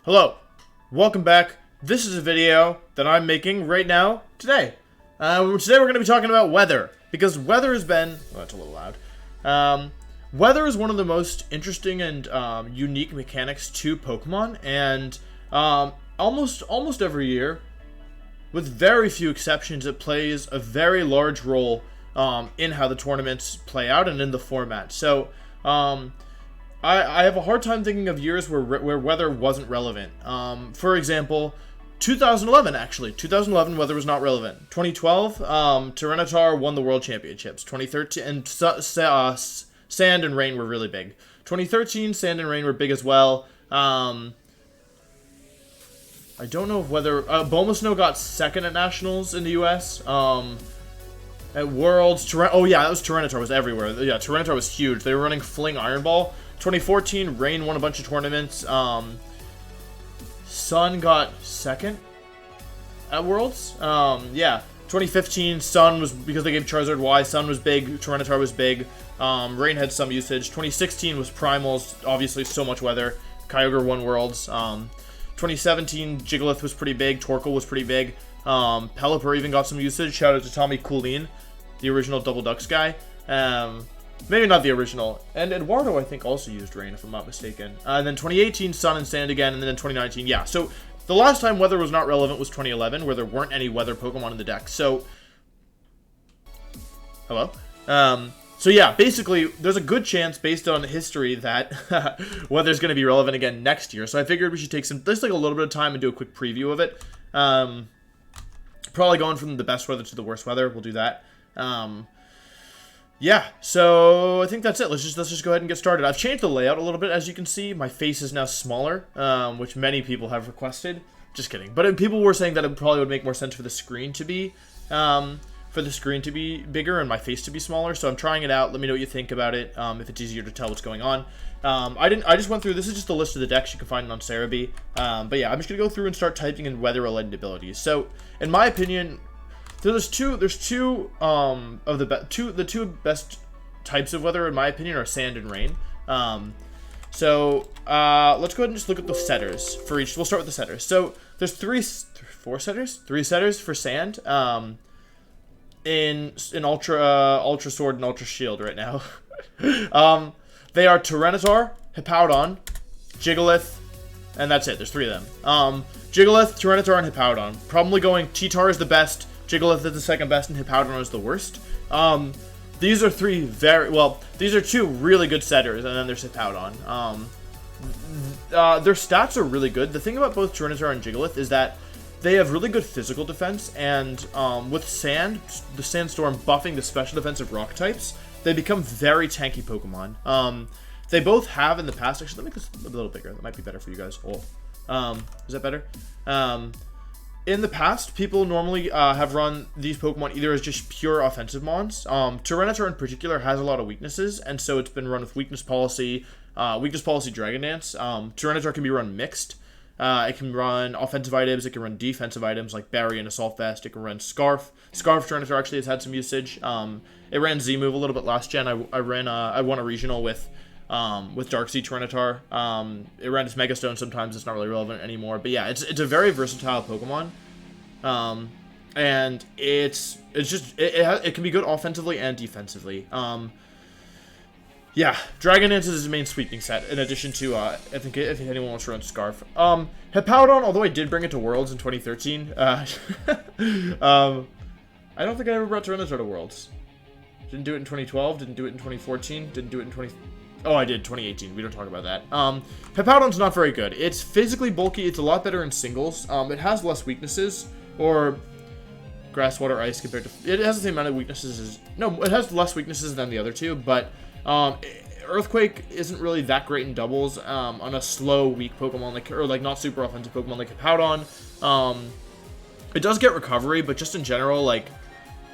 Hello, welcome back. This is a video that I'm making right now, today. Today we're going to be talking about weather, because weather has been, well, that's a little loud. Weather is one of the most interesting and unique mechanics to Pokemon, and almost every year, with very few exceptions, it plays a very large role in how the tournaments play out and in the format. So, I have a hard time thinking of years where weather wasn't relevant. For example, 2011, actually. 2011, weather was not relevant. 2012, Tyranitar won the World Championships. 2013, and sand and rain were really big. 2013, sand and rain were big as well. I don't know if whether... Bulmasnow got second at Nationals in the US. At Worlds... Oh, yeah, that was Tyranitar was everywhere. Yeah, Tyranitar was huge. They were running Fling Iron Ball. 2014, Rain won a bunch of tournaments. Sun got second at Worlds. Yeah. 2015, Sun was, because they gave Charizard Y, Sun was big, Tyranitar was big. Rain had some usage. 2016 was Primals, obviously so much weather. Kyogre won Worlds. 2017, Jigglypuff was pretty big, Torkoal was pretty big. Pelipper even got some usage. Shout out to Tommy Coolin, the original Double Ducks guy. Maybe not the original. And Eduardo, I think, also used rain, if I'm not mistaken. And then 2018, sun and sand again. And then in 2019, yeah. So the last time weather was not relevant was 2011, where there weren't any weather Pokemon in the deck. So, hello? So yeah, basically, there's a good chance, based on history, that weather's going to be relevant again next year. So I figured we should take just like a little bit of time and do a quick preview of it. Probably going from the best weather to the worst weather. We'll do that. Yeah, so I think that's it. Let's just go ahead and get started. I've changed the layout a little bit, as you can see. My face is now smaller, which many people have requested. Just kidding. But people were saying that it probably would make more sense for the screen to be bigger and my face to be smaller. So I'm trying it out. Let me know what you think about it. If it's easier to tell what's going on. I just went through. This is just a list of the decks you can find on Cerebi. But yeah, I'm just gonna go through and start typing in weather-related abilities. So, in my opinion, There's two of the two best types of weather, in my opinion, are sand and rain. Let's go ahead and just look at the setters for each. We'll start with the setters. So there's three setters for sand. In Ultra Sword and Ultra Shield right now. They are Tyranitar, Hippowdon, Jigglypuff, and that's it. There's three of them. Jigglypuff, Tyranitar, and Hippowdon. Probably going T-Tar is the best. Jigglypuff is the second best, and Hippowdon is the worst. These are these are two really good setters, and then there's Hippowdon. Their stats are really good. The thing about both Tyranitar and Jigglypuff is that they have really good physical defense, and with Sand, the Sandstorm buffing the special defense of rock types, they become very tanky Pokemon. They both have in the past. Actually, let me make this a little bigger. That might be better for you guys. Oh, is that better? In the past, people normally have run these Pokemon either as just pure offensive mons. Tyranitar in particular has a lot of weaknesses, and so it's been run with Weakness Policy Dragon Dance. Tyranitar can be run mixed. It can run offensive items, it can run defensive items like Barry and Assault Vest, it can run Scarf. Scarf Tyranitar actually has had some usage. It ran Z-Move a little bit last gen. I won a regional with Darkseid Tyranitar. It ran as Mega Stone sometimes. It's not really relevant anymore. But yeah, it's a very versatile Pokemon. And it can be good offensively and defensively. Yeah, Dragon Dance is his main sweeping set, in addition to, I think, if anyone wants to run Scarf. Hippowdon, although I did bring it to Worlds in 2013, I don't think I ever brought Tyranitar to Worlds. Didn't do it in 2012, didn't do it in 2014, didn't do it in Oh, I did, 2018. We don't talk about that. Hippowdon's not very good. It's physically bulky. It's a lot better in singles. It has less weaknesses, or grass, water, ice compared to... It has the same amount of weaknesses as... No, it has less weaknesses than the other two, but Earthquake isn't really that great in doubles on a slow, weak Pokemon, or not super offensive Pokemon like Hippowdon. It does get recovery, but just in general, it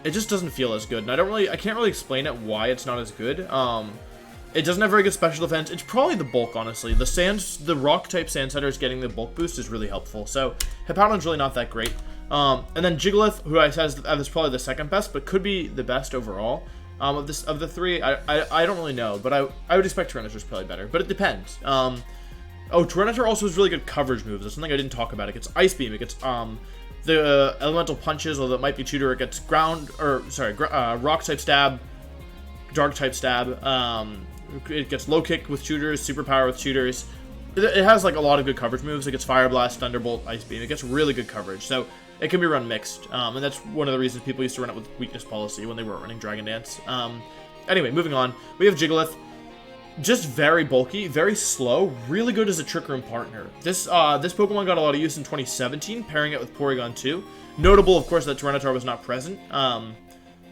just doesn't feel as good. And I can't really explain it why it's not as good. It doesn't have very good special defense. It's probably the bulk, honestly. The rock-type Sand Setters getting the bulk boost is really helpful. So, Hippowdon's really not that great. And then Jigglypuff, who I said is probably the second best, but could be the best overall. Of the three, I don't really know, but I would expect Tyranitar's probably better. But it depends. Oh, Tyranitar also has really good coverage moves. That's something I didn't talk about. It gets Ice Beam. It gets the elemental punches, although it might be tutor. It gets rock type stab, dark type stab. It gets low kick with tutors, superpower with tutors. It has like a lot of good coverage moves. It gets Fire Blast, Thunderbolt, Ice Beam. It gets really good coverage. So it can be run mixed, and that's one of the reasons people used to run it with weakness policy when they weren't running Dragon Dance. Anyway, moving on. We have Jigglypuff. Just very bulky, very slow, really good as a Trick Room partner. This Pokemon got a lot of use in 2017, pairing it with Porygon 2. Notable, of course, that Tyranitar was not present.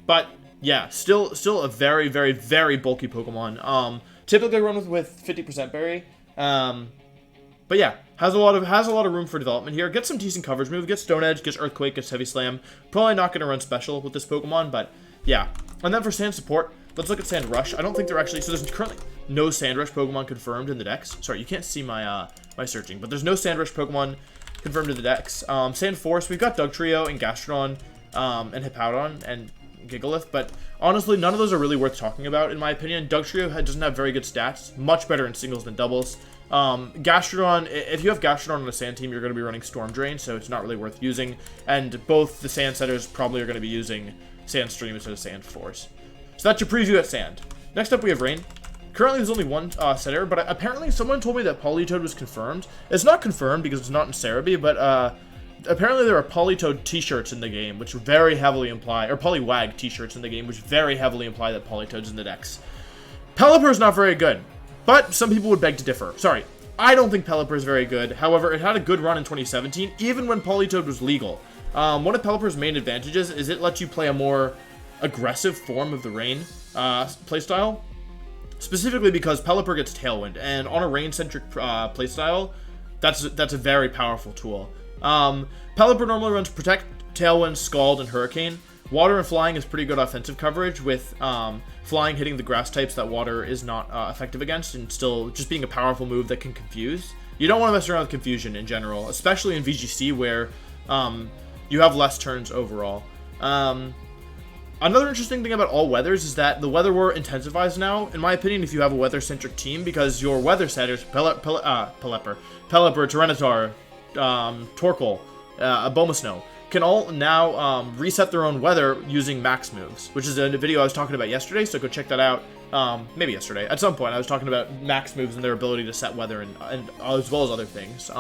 But yeah, still a very, very, very bulky Pokemon. Typically run with 50% berry. But yeah, has a lot of room for development here. Gets some decent coverage move. Gets Stone Edge, gets Earthquake, gets Heavy Slam. Probably not going to run special with this Pokemon, but yeah. And then for Sand support, let's look at Sand Rush. I don't think they're actually... So there's currently no Sand Rush Pokemon confirmed in the dex. Sorry, you can't see my my searching, but there's no Sand Rush Pokemon confirmed in the dex. Sand Force, we've got Dugtrio and Gastrodon, and Hippowdon and Gigalith, but honestly, none of those are really worth talking about, in my opinion. Dugtrio doesn't have very good stats. Much better in singles than doubles. Gastrodon, if you have Gastrodon on a Sand team, you're going to be running Storm Drain, so it's not really worth using. And both the Sand setters probably are going to be using Sandstream instead of Sand Force. So that's your preview at Sand. Next up, we have Rain. Currently, there's only one setter, but apparently someone told me that Politoed was confirmed. It's not confirmed because it's not in Cerebi, but apparently there are Politoed t-shirts in the game, which very heavily imply, or Poliwag t-shirts in the game, which very heavily imply that Politoed's in the dex. Pelipper is not very good, but some people would beg to differ. Sorry, I don't think Pelipper is very good. However, it had a good run in 2017, even when Politoed was legal. One of Pelipper's main advantages is it lets you play a more aggressive form of the Rain playstyle. Specifically because Pelipper gets Tailwind, and on a Rain-centric playstyle, that's a very powerful tool. Pelipper normally runs Protect, Tailwind, Scald, and Hurricane. Water and Flying is pretty good offensive coverage, with Flying hitting the grass types that Water is not effective against, and still just being a powerful move that can confuse. You don't want to mess around with confusion in general, especially in VGC where you have less turns overall. Another interesting thing about all weathers is that the weather war intensifies now, in my opinion, if you have a weather-centric team, because your weather setters, Pelipper, Tyranitar, Torkoal, Abomasnow, can all now reset their own weather using max moves, which is a video I was talking about yesterday, so go check that out. Maybe yesterday. At some point, I was talking about max moves and their ability to set weather and as well as other things.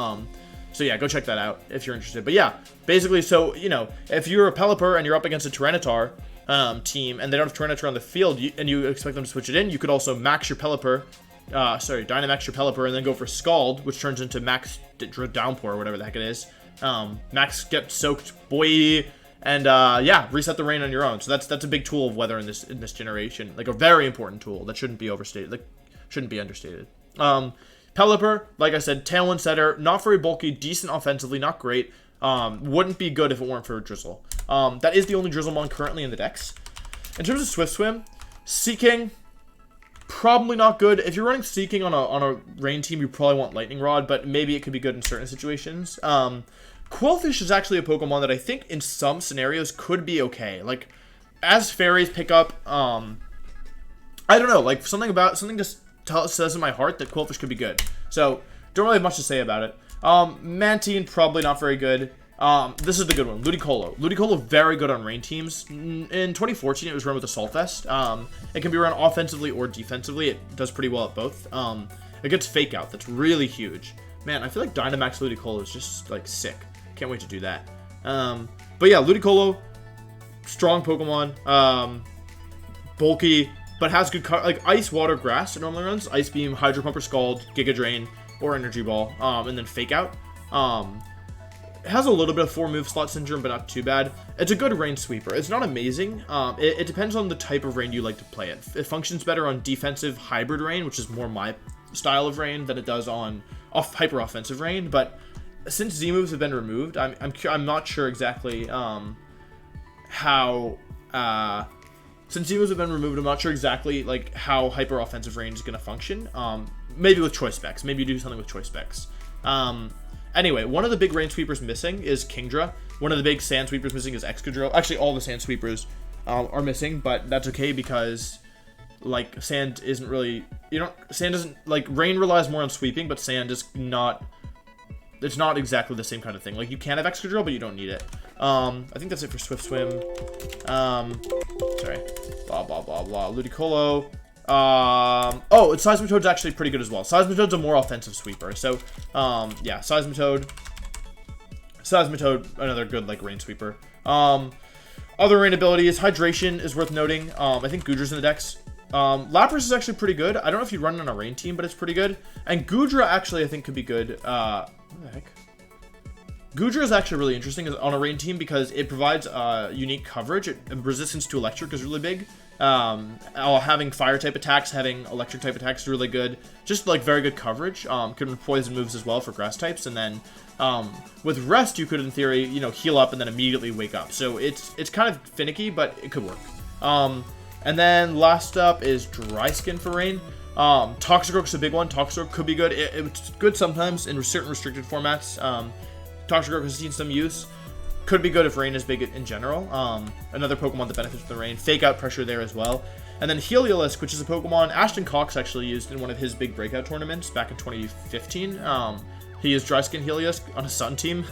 So yeah, go check that out if you're interested. But yeah, basically, so, you know, if you're a Pelipper and you're up against a Tyranitar team, and they don't have Tyranitar on the field, and you expect them to switch it in, you could also max your Pelipper, Dynamax your Pelipper, and then go for Scald, which turns into Max Downpour, or whatever the heck it is. Max Get Soaked, boy, and yeah, reset the Rain on your own. So that's a big tool of weather in this generation, like a very important tool that shouldn't be overstated, like shouldn't be understated. Pelipper, like I said, Tailwind setter, not very bulky, decent offensively, not great. Wouldn't be good if it weren't for Drizzle. That is the only Drizzlemon currently in the dex. In terms of Swift Swim, Seaking, probably not good. If you're running Seaking on a Rain team, you probably want Lightning Rod, but maybe it could be good in certain situations. Quillfish is actually a Pokemon that I think in some scenarios could be okay. Like, as fairies pick up, I don't know, like something just says in my heart that Quillfish could be good. So, don't really have much to say about it. Mantine, probably not very good. This is the good one, Ludicolo. Ludicolo, very good on Rain teams. In 2014, it was run with Assault Vest. It can be run offensively or defensively. It does pretty well at both. It gets Fake Out. That's really huge. Man, I feel like Dynamax Ludicolo is just, like, sick. Can't wait to do that. But yeah, Ludicolo, strong Pokemon. Bulky, but has good, like, Ice, Water, Grass it normally runs. Ice Beam, Hydro Pump or Scald, Giga Drain, or Energy Ball, and then Fake Out. It has a little bit of 4-move slot syndrome, but not too bad. It's a good Rain sweeper. It's not amazing. It depends on the type of Rain you like to play it. It functions better on defensive hybrid Rain, which is more my style of Rain, than it does on hyper offensive Rain. But since Z moves have been removed, I'm not sure exactly how. Since Z moves have been removed, I'm not sure exactly like how hyper offensive Rain is going to function. Maybe with choice specs. Maybe you do something with choice specs. Anyway, one of the big Rain sweepers missing is Kingdra. One of the big Sand sweepers missing is Excadrill. Actually, all the Sand sweepers are missing, but that's okay because like sand isn't really, sand doesn't, like rain relies more on sweeping, but sand is not, it's not exactly the same kind of thing. Like you can have Excadrill, but you don't need it. I think that's it for Swift Swim. Sorry, blah blah blah blah. Ludicolo. Oh, Seismitoad's actually pretty good as well. Seismitoad's a more offensive sweeper. So, yeah, Seismitoad, another good, like, rain sweeper. Other rain abilities, Hydration is worth noting. I think Goodra's in the dex. Lapras is actually pretty good. I don't know if you run on a rain team, but it's pretty good. And Goodra actually, I think, could be good. What the heck? Goodra is actually really interesting on a rain team because it provides unique coverage. Resistance to electric is really big. Having fire type attacks, having electric type attacks is really good. Just like very good coverage. Could run poison moves as well for grass types, and then with rest you could in theory heal up and then immediately wake up. So it's kind of finicky, but it could work. And then last up is Dry Skin for rain. Toxicroak's a big one. Toxicroak could be good. It's good sometimes in certain restricted formats. Toxicroak has seen some use. Could be good if rain is big in general. Another Pokemon that benefits from the rain. Fake out pressure there as well. And then Heliolisk, which is a Pokemon Ashton Cox actually used in one of his big breakout tournaments back in 2015. He used Dry Skin Heliolisk on a Sun team.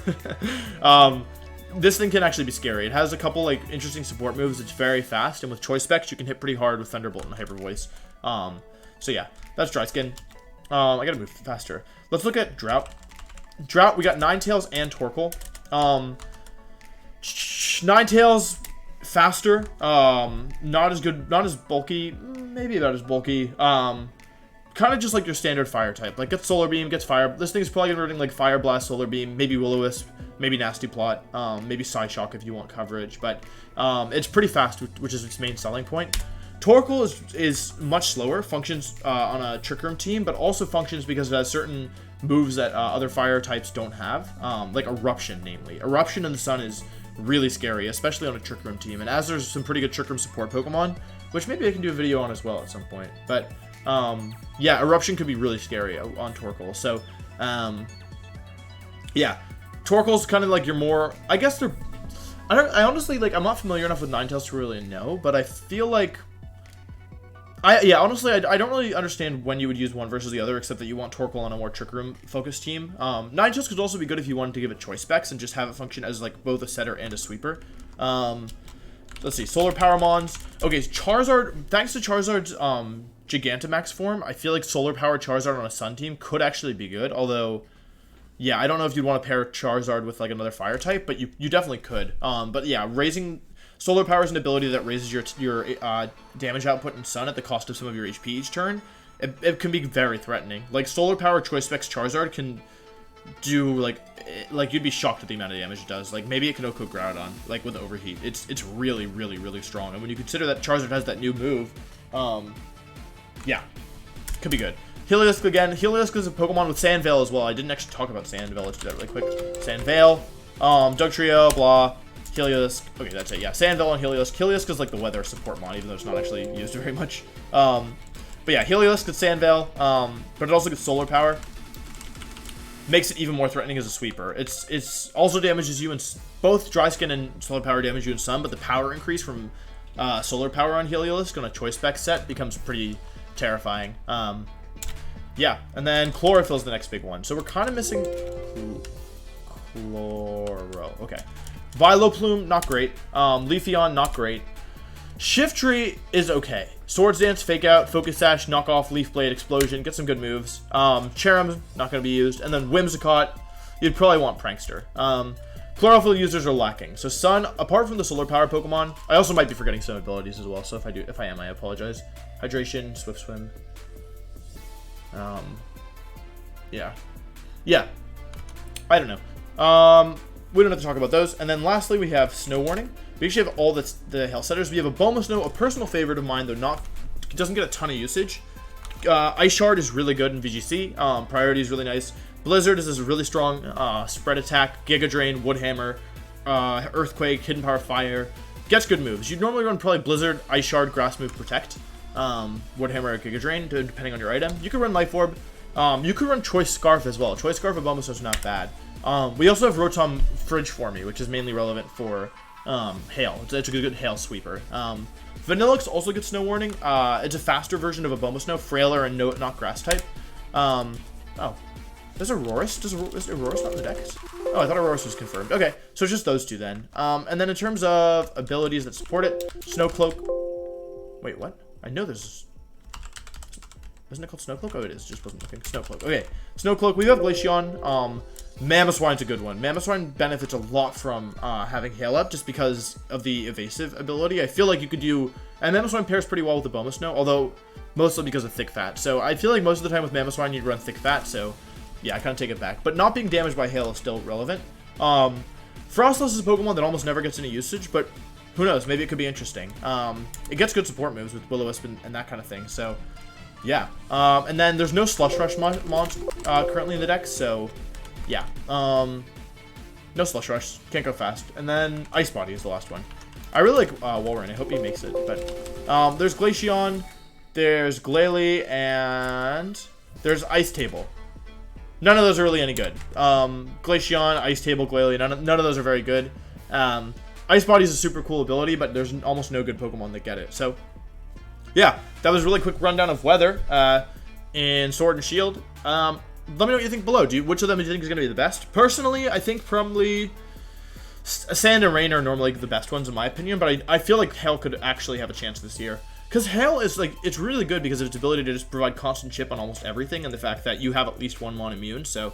This thing can actually be scary. It has a couple like interesting support moves. It's very fast, and with Choice Specs, you can hit pretty hard with Thunderbolt and Hyper Voice. So yeah, that's Dry Skin. I gotta move faster. Let's look at Drought. Drought, we got Ninetales and Torkoal. Ninetales, faster, not as good, not as bulky, maybe about as bulky, kind of just like your standard fire type, like gets Solar Beam, gets Fire. This thing is probably gonna be running like Fire Blast, Solar Beam, maybe Will-O-Wisp, maybe Nasty Plot, maybe Psyshock if you want coverage, but it's pretty fast, which is its main selling point. Torkoal is much slower, functions on a Trick Room team, but also functions because it has certain moves that other fire types don't have, like Eruption, namely. Eruption in the Sun is really scary, especially on a Trick Room team, and as there's some pretty good Trick Room support Pokemon, which maybe I can do a video on as well at some point, but yeah, Eruption could be really scary on Torkoal. So yeah, Torkoal's kind of like your more, I guess they're, I honestly, like, I'm not familiar enough with Ninetales to really know, but I feel like honestly, I don't really understand when you would use one versus the other, except that you want Torkoal on a more Trick Room focused team. Ninetales could also be good if you wanted to give it choice specs and just have it function as like both a setter and a sweeper. Let's see, Solar Power Mons. Okay, Charizard, thanks to Charizard's Gigantamax form, I feel like Solar Power Charizard on a Sun team could actually be good, although, yeah, I don't know if you'd want to pair Charizard with like another fire type, but you definitely could. But yeah, raising Solar Power is an ability that raises your damage output in Sun at the cost of some of your HP each turn. It can be very threatening. Like, Solar Power Choice Specs Charizard can do, like you'd be shocked at the amount of damage it does. Like, maybe it can OHKO Groudon, like, with Overheat. It's really, really, really strong. And when you consider that Charizard has that new move, yeah, could be good. Heliolisk again. Heliolisk is a Pokemon with Sand Veil as well. I didn't actually talk about Sand Veil. Let's do that really quick. Sand Veil, Dugtrio, blah. Heliolisk. Okay, that's it. Yeah, Sandville and Heliolisk. Heliolisk is like the weather support mon, even though it's not actually used very much. But yeah, Heliolisk gets Sandville, but it also gets Solar Power. Makes it even more threatening as a sweeper. It's also damages you in both Dry Skin and Solar Power damage you in Sun, but the power increase from Solar Power on Heliolisk on a Choice Spec set becomes pretty terrifying. Yeah, and then Chlorophyll's the next big one. So we're kind of missing Chloro. Okay. Vileplume, not great. Leafeon, not great. Shiftry is okay. Swords Dance, Fake Out, Focus Sash, Knock Off, Leaf Blade, Explosion, get some good moves. Cherim, not going to be used. And then Whimsicott, you'd probably want Prankster. Chlorophyll users are lacking. So Sun, apart from the Solar Power Pokemon, I also might be forgetting some abilities as well. So if I am, I apologize. Hydration, Swift Swim. Yeah. I don't know. We don't have to talk about those. And then lastly, we have Snow Warning. We actually have all the Hail Setters. We have a Bulma Snow, a personal favorite of mine, though doesn't get a ton of usage. Ice Shard is really good in VGC. Priority is really nice. Blizzard is a really strong spread attack. Giga Drain, Wood Hammer, Earthquake, Hidden Power Fire. Gets good moves. You'd normally run probably Blizzard, Ice Shard, Grass Move, Protect. Wood Hammer, Giga Drain, depending on your item. You could run Life Orb. You could run Choice Scarf as well. Choice Scarf of Bulbasaur is not bad. We also have Rotom Fridge for me, which is mainly relevant for Hail. It's a good hail sweeper. Vanillix also gets Snow Warning. It's a faster version of a Bomo Snow, frailer and not grass type. Oh. There's Auroras. Is Auroras not in the deck? Oh, I thought Auroras was confirmed. Okay, so it's just those two then. And then in terms of abilities that support it, Snow Cloak. Wait, what? I know there's... Isn't it called Snow Cloak? Oh, it is. Just wasn't looking. Snow Cloak. Okay, Snow Cloak. We have Glaceon. Mamoswine's a good one. Mamoswine benefits a lot from having Hail Up just because of the evasive ability. I feel like you could do... And Mamoswine pairs pretty well with the Bomo Snow, although mostly because of Thick Fat. So I feel like most of the time with Mamoswine you'd run Thick Fat, so... Yeah, I kind of take it back. But not being damaged by hail is still relevant. Frostless is a Pokemon that almost never gets any usage, but who knows? Maybe it could be interesting. It gets good support moves with Will-O-Wisp and that kind of thing, so yeah. And then there's no Slush Rush mons currently in the deck, so yeah. No Slush Rush. Can't go fast. And then Ice Body is the last one. I really like Walrein. I hope he makes it. But there's Glaceon, there's Glalie, and there's Ice Table. None of those are really any good. Glaceon, Ice Table, Glalie, none of those are very good. Ice Body is a super cool ability, but there's almost no good Pokemon that get it. So, yeah, that was a really quick rundown of weather in Sword and Shield. Let me know what you think below. Which of them do you think is going to be the best? Personally, I think probably Sand and Rain are normally the best ones in my opinion, but I feel like Hail could actually have a chance this year. Because Hail is, like, it's really good because of its ability to just provide constant chip on almost everything, and the fact that you have at least one Mon immune, so,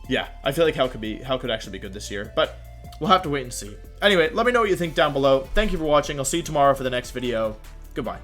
yeah, I feel like Hail could actually be good this year, but we'll have to wait and see. Anyway, let me know what you think down below. Thank you for watching. I'll see you tomorrow for the next video. Goodbye.